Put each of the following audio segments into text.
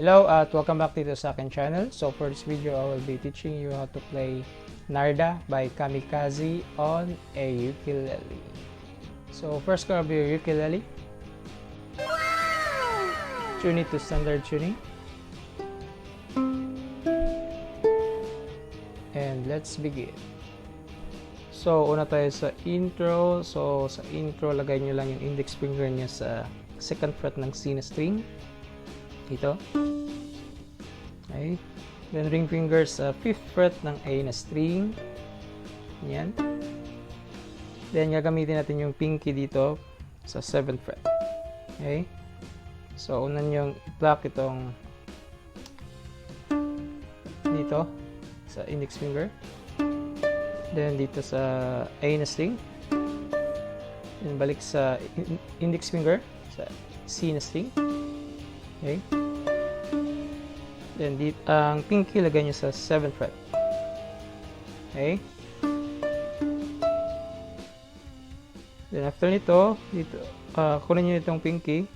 Hello at welcome back dito sa akin channel. So for this video, I will be teaching you how to play Narda by Kamikazee on a ukulele. So first gonna be your ukulele. Tune it to standard tuning. And let's begin. So una tayo sa intro. So sa intro, lagay nyo lang yung index finger niya sa second fret ng C na string. Ito. Okay. Then ring finger sa 5th fret ng A na string. Yan. Then gagamitin natin yung pinky dito sa 7th fret. Okay. So una nyong i-pluck itong dito sa index finger. Then dito sa A na string. Then balik sa index finger sa C na string. Okay. Then dito, ang pinky lagay nyo sa 7th fret. Okay. Then after nito, dito, kunin nyo itong pinky,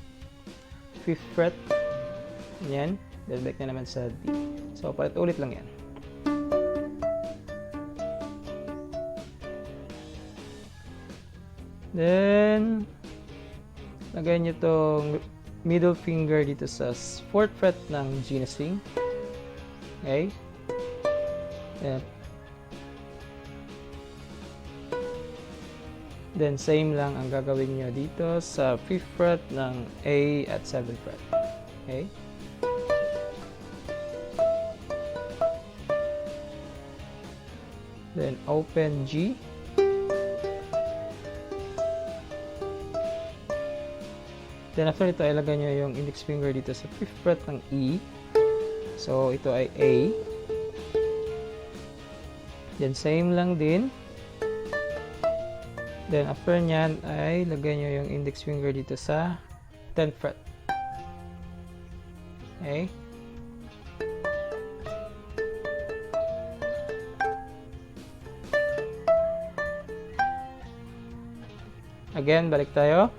5th fret. Yan. Then back na naman sa D. So palit ulit lang yan. Then lagay nyo itong middle finger dito sa 4th fret ng G na string. Okay. Then same lang ang gagawin nyo dito sa 5th fret ng A at 7th fret. Okay. Then open G. Then after ito, ilagay nyo yung index finger dito sa 5th fret ng E. So ito ay A. Then same lang din. Then after nyan ay lagay nyo yung index finger dito sa 10th fret. Okay. Again, balik tayo.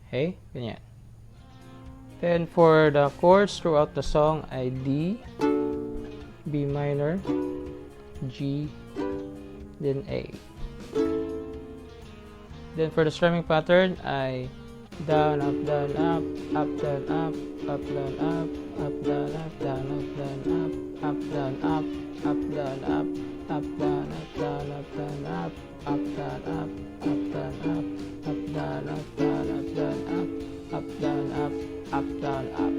Okay, ganyan. Then for the chords throughout the song ay D, B minor, G, then A. Then for the strumming pattern ay down, up, down, up, up, down, up, up, down, up, up, down, up, down, up, down, up, up, down, up, up, down, up, up, down, up, down, up, down, up, up, down, up, up, down, up, up, down, up, down, up, down, up, up, down, up, up, down, up.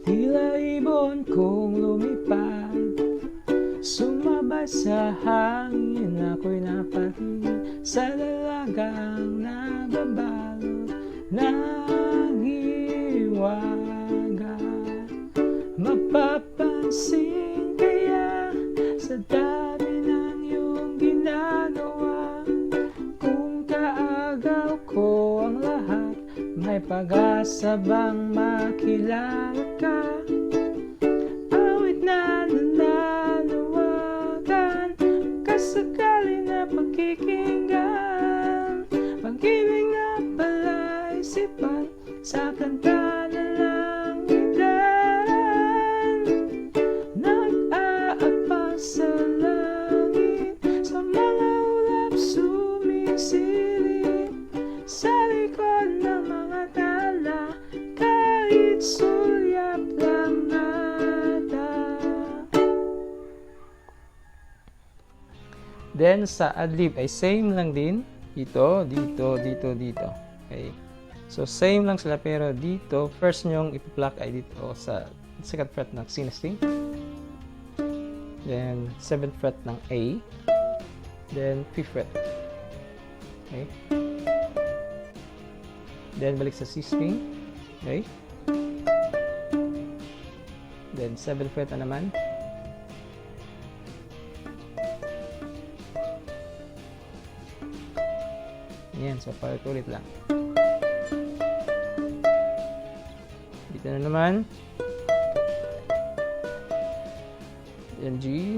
Tila ibon kong lumipad, sumabay sa hangin, ako'y napatingin sa dalagang nagabalot ng hiwaga. Mapapansin kaya sa dami ng iyong ginagawa, kung kaagaw ko ang lahat, may pag-asa bang makilala ka? Awit na nananawagan, kasakali na pagkikinggan, pag-ibig na palaisipan, sa kanta na lang idaran. Nag-aapa sa langit, sa mga ulap sumisilip, sa likod ng mga Then sa adlib ay same lang din. Dito, dito, dito, dito. Okay. So same lang sila pero dito, first nyong ipi-pluck ay dito sa 2nd fret ng C na string. Then 7th fret ng A. Then 5th fret. Okay. Then balik sa C string. Okay. Then 7th fret na naman. Yan, so paulit-ulit lang. Dito na naman. Yan G.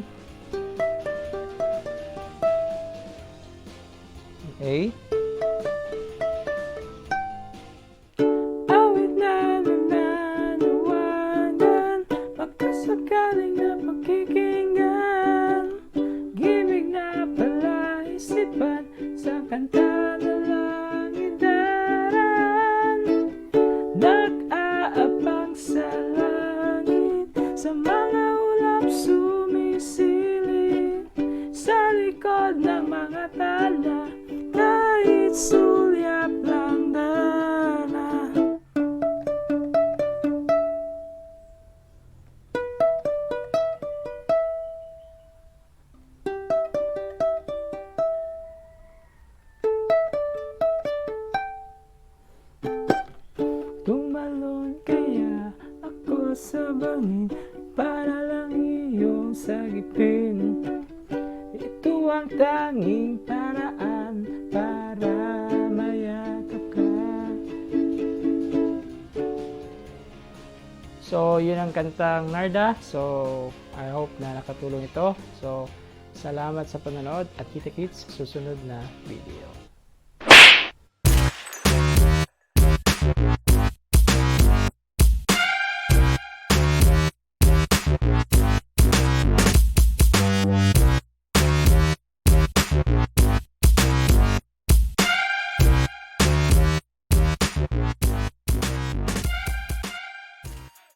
A. Awit na nanawagan, pagkasakaling na pakikinggan, gimig na palaisipan sa kanta na langit daran, nag-aabang sa langit, sa mga ulap sumisilip, sa likod ng mga tala, kahit sulyap lang dana. Tumalon kaya ako sa bangin para lang iyong sagipin. Ito ang tanging paraan para mayakap ka. So, yun ang kantang Narda. So, I hope na nakatulong ito. So, salamat sa panonood at kita-kits sa susunod na video.